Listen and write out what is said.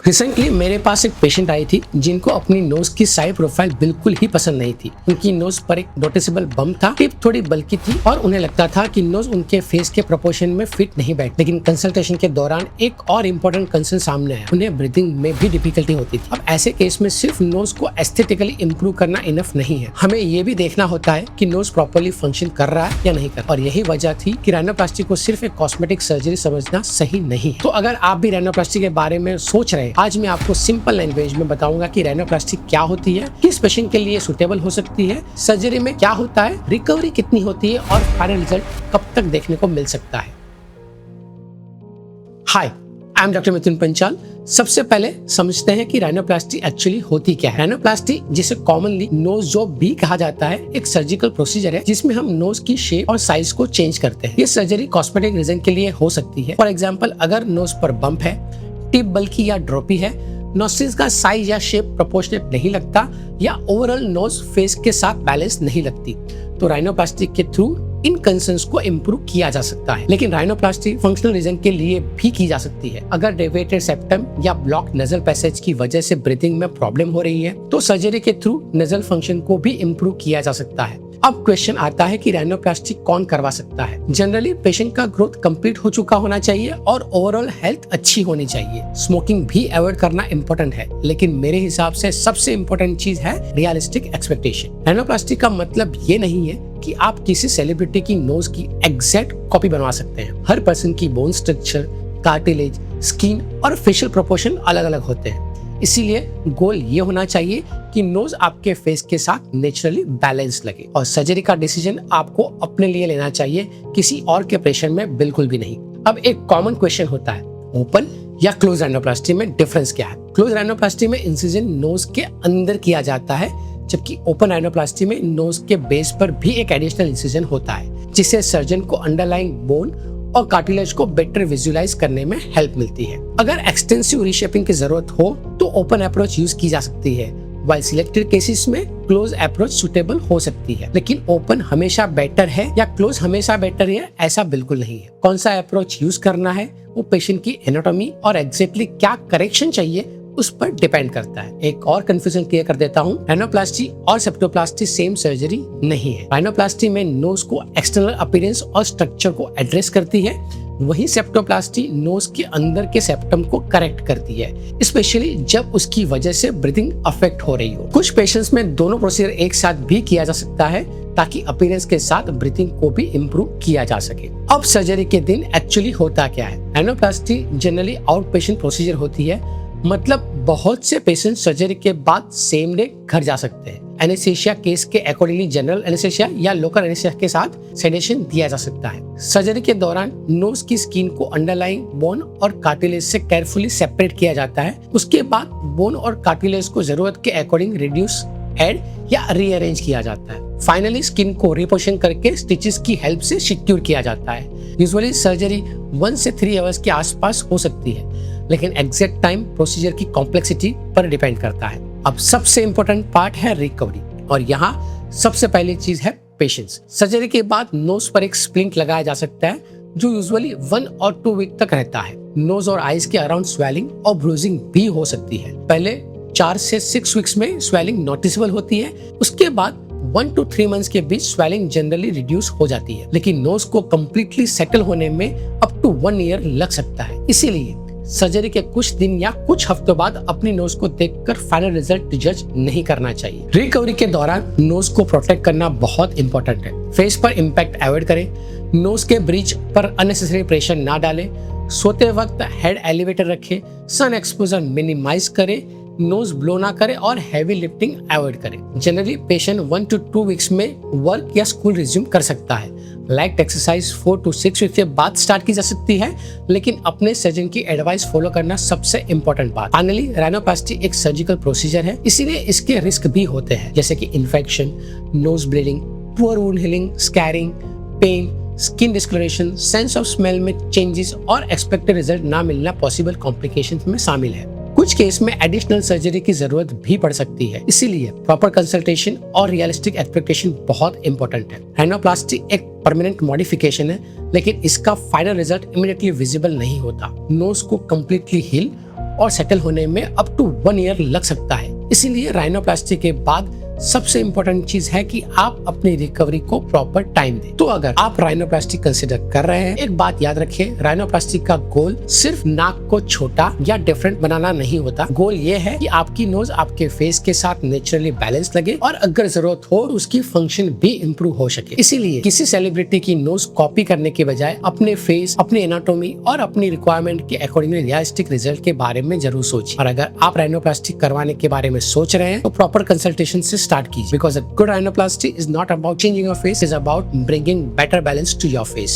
Recently मेरे पास एक patient आई थी जिनको अपनी नोज की साइड प्रोफाइल बिल्कुल ही पसंद नहीं थी। उनकी नोज पर एक नोटिसेबल बम्प था, टिप थोड़ी बल्की थी और उन्हें लगता था कि नोज उनके फेस के प्रोपोर्शन में फिट नहीं बैठ। लेकिन कंसल्टेशन के दौरान एक और इम्पोर्टेंट कंसर्न सामने आया, उन्हें ब्रीथिंग में भी डिफिकल्टी होती थी। अब ऐसे केस में सिर्फ नोज को एस्थेटिकली इम्प्रूव करना इनफ नहीं है, हमें ये भी देखना होता है कि नोज प्रॉपर्ली फंक्शन कर रहा है या नहीं कर रहा। और यही वजह थी कि राइनोप्लास्टी को सिर्फ एक कॉस्मेटिक सर्जरी समझना सही नहीं है। तो अगर आप भी राइनोप्लास्टी के बारे में सोच रहे हैं, आज मैं आपको सिंपल लैंग्वेज में बताऊंगा कि राइनोप्लास्टी क्या होती है, किस पेशेंट के लिए सुटेबल हो सकती है, सर्जरी में क्या होता है, रिकवरी कितनी होती है और फाइनल रिजल्ट कब तक देखने को मिल सकता है। हाय, आई एम डॉक्टर मिथुन पंचाल। सबसे पहले समझते हैं कि राइनोप्लास्टी एक्चुअली होती क्या है। राइनोप्लास्टी, जिसे कॉमनली नोज जॉब भी कहा जाता है, एक सर्जिकल प्रोसीजर है जिसमें हम नोज की शेप और साइज को चेंज करते हैं। ये सर्जरी कॉस्मेटिक रीजन के लिए हो सकती है। फॉर एग्जांपल, अगर नोज पर बम्प है, टिप बल्की या ड्रॉपी है, नोस्ट्रिल्स का साइज या शेप प्रोपोर्शनेट नहीं लगता या ओवरऑल नोज फेस के साथ बैलेंस नहीं लगती, तो राइनोप्लास्टी के थ्रू इन कंसर्न्स को इम्प्रूव किया जा सकता है। लेकिन राइनोप्लास्टी फंक्शनल रीजन के लिए भी की जा सकती है। अगर डेविएटेड सेप्टम या ब्लॉक नजल पैसेज की वजह से ब्रीथिंग में प्रॉब्लम हो रही है, तो सर्जरी के थ्रू नजल फंक्शन को भी इम्प्रूव किया जा सकता है। अब क्वेश्चन आता है कि राइनोप्लास्टी कौन करवा सकता है। जनरली पेशेंट का ग्रोथ कंप्लीट हो चुका होना चाहिए और ओवरऑल हेल्थ अच्छी होनी चाहिए। स्मोकिंग भी अवॉइड करना इम्पोर्टेंट है, लेकिन मेरे हिसाब से सबसे इम्पोर्टेंट चीज है रियलिस्टिक एक्सपेक्टेशन। राइनोप्लास्टी का मतलब ये नहीं है कि आप किसी सेलिब्रिटी की नोज की एग्जैक्ट कॉपी बनवा सकते हैं। हर पर्सन की बोन स्ट्रक्चर, कार्टिलेज, स्किन और फेशियल प्रोपोर्शन अलग अलग होते हैं। इसीलिए गोल ये होना चाहिए कि नोज आपके फेस के साथ नेचुरली बैलेंस लगे और सर्जरी का डिसीजन आपको अपने लिए लेना चाहिए, किसी और के प्रेशर में बिल्कुल भी नहीं। अब एक कॉमन क्वेश्चन होता है, ओपन या क्लोज राइनोप्लास्टी में डिफरेंस क्या है। क्लोज राइनोप्लास्टी में इंसिजन नोज के अंदर किया जाता है, जबकि ओपन राइनोप्लास्टी में नोज के बेस पर भी एक एडिशनल इंसिजन होता है, जिससे सर्जन को अंडरलाइंग बोन और कार्टिलेज को बेटर विजुअलाइज करने में हेल्प मिलती है। अगर एक्सटेंसिव रीशेपिंग की जरूरत हो तो ओपन अप्रोच यूज की जा सकती है, वाइल सिलेक्टेड केसेस में क्लोज अप्रोच सुटेबल हो सकती है। लेकिन ओपन हमेशा बेटर है या क्लोज हमेशा बेटर है, ऐसा बिल्कुल नहीं है। कौन सा अप्रोच यूज करना है वो पेशेंट की एनाटॉमी और एग्जैक्टली क्या करेक्शन चाहिए उस पर डिपेंड करता है। एक और कंफ्यूजन क्लियर कर देता हूँ, राइनोप्लास्टी और सेप्टोप्लास्टी सेम सर्जरी नहीं है। राइनोप्लास्टी में नोज को एक्सटर्नल अपीयरेंस और स्ट्रक्चर को एड्रेस करती है, वहीं सेप्टोप्लास्टी नोज के अंदर के सेप्टम को करेक्ट करती है, स्पेशली जब उसकी वजह से ब्रीथिंग अफेक्ट हो रही हो। कुछ पेशेंट्स में दोनों प्रोसीजर एक साथ भी किया जा सकता है ताकि अपीयरेंस के साथ ब्रीथिंग को भी इम्प्रूव किया जा सके। अब सर्जरी के दिन एक्चुअली होता क्या है। Rhinoplasty generally out patient procedure होती है, मतलब बहुत से पेशेंट सर्जरी के बाद सेम डे घर जा सकते हैं। एनेस्थीसिया केस के अकॉर्डिंगली जनरल एनेस्थीसिया या लोकल एनेस्थीसिया के साथ सेडेशन दिया जा सकता है। सर्जरी के दौरान नोज की स्किन को अंडरलाइंग बोन और कार्टिलेज से केयरफुली सेपरेट किया जाता है। उसके बाद बोन और कार्टिलेज को जरूरत के अकॉर्डिंग रिड्यूस, ऐड या रीअरेंज किया जाता है। फाइनली स्किन को रिपोजिशन करके स्टिचेस की हेल्प से सिक्योर किया जाता है। यूजुअली सर्जरी 1 से 3 आवर्स के आसपास हो सकती है, लेकिन एग्जैक्ट टाइम प्रोसीजर की कॉम्प्लेक्सिटी पर डिपेंड करता है। अब सबसे इम्पोर्टेंट पार्ट है रिकवरी, और यहाँ सबसे पहली चीज है पेशेंस। सर्जरी के बाद नोज पर एक स्प्लिंट लगाया जा सकता है जो यूजुअली 1 और 2 वीक तक रहता है। नोज और आईज के अराउंड स्वेलिंग और ब्रूजिंग भी हो सकती है। पहले 4 से 6 वीक्स में स्वेलिंग नोटिसेबल होती है, उसके बाद 1 to 3 मंथ्स के बीच स्वेलिंग जनरली रिड्यूस हो जाती है, लेकिन नोज को कम्प्लीटली सेटल होने में अप टू 1 ईयर लग सकता है। इसीलिए सर्जरी के कुछ दिन या कुछ हफ्तों बाद अपनी नोज को देखकर फाइनल रिजल्ट जज नहीं करना चाहिए। रिकवरी के दौरान नोज को प्रोटेक्ट करना बहुत इंपॉर्टेंट है। फेस पर इम्पैक्ट अवॉइड करें, नोज के ब्रिज पर अननेसेसरी प्रेशर ना डालें, सोते वक्त हेड एलिवेटर रखें, सन एक्सपोजर मिनिमाइज करें, नोज ब्लो ना करें और हैवी लिफ्टिंग अवॉइड करें। जनरली पेशेंट 1 to 2 वीक्स में वर्क या स्कूल रिज्यूम कर सकता है। लाइट एक्सरसाइज 4 to 6 वीक के बाद स्टार्ट की जा सकती है, लेकिन अपने सर्जन की एडवाइस फॉलो करना सबसे इम्पोर्टेंट बात। फाइनली राइनोप्लास्टी एक सर्जिकल प्रोसीजर है, इसीलिए इसके रिस्क भी होते हैं, जैसे कि infection, nose bleeding, poor wound healing, scarring, pain, skin discoloration, sense of smell में चेंजेस और एक्सपेक्टेड रिजल्ट ना मिलना पॉसिबल कॉम्प्लिकेशंस में शामिल है। कुछ केस में एडिशनल सर्जरी की जरूरत भी पड़ सकती है, इसीलिए प्रॉपर कंसल्टेशन और रियलिस्टिक एक्सपेक्टेशन बहुत इंपॉर्टेंट है। राइनोप्लास्टी एक परमानेंट मॉडिफिकेशन है, लेकिन इसका फाइनल रिजल्ट इमीडिएटली विजिबल नहीं होता। नोज को कम्प्लीटली हील और सेटल होने में अप टू 1 ईयर लग सकता है। इसीलिए राइनोप्लास्टी के बाद सबसे इम्पोर्टेंट चीज है कि आप अपनी रिकवरी को प्रॉपर टाइम दें। तो अगर आप राइनोप्लास्टी कंसिडर कर रहे हैं, एक बात याद रखिए, राइनोप्लास्टी का गोल सिर्फ नाक को छोटा या डिफरेंट बनाना नहीं होता। गोल ये है कि आपकी नोज आपके फेस के साथ नेचुरली बैलेंस लगे और अगर जरूरत हो तो उसकी फंक्शन भी इम्प्रूव हो सके। इसीलिए किसी सेलिब्रिटी की नोज कॉपी करने के बजाय अपने फेस, अपने एनाटॉमी और अपनी रिक्वायरमेंट के अकॉर्डिंगली रियलिस्टिक रिजल्ट के बारे में जरूर सोचिए। और अगर आप राइनोप्लास्टी करवाने के बारे में सोच रहे हैं तो प्रॉपर कंसल्टेशन से स्टार्ट कीजिए, because a good rhinoplasty is not about changing your face, it is about bringing better balance to your face.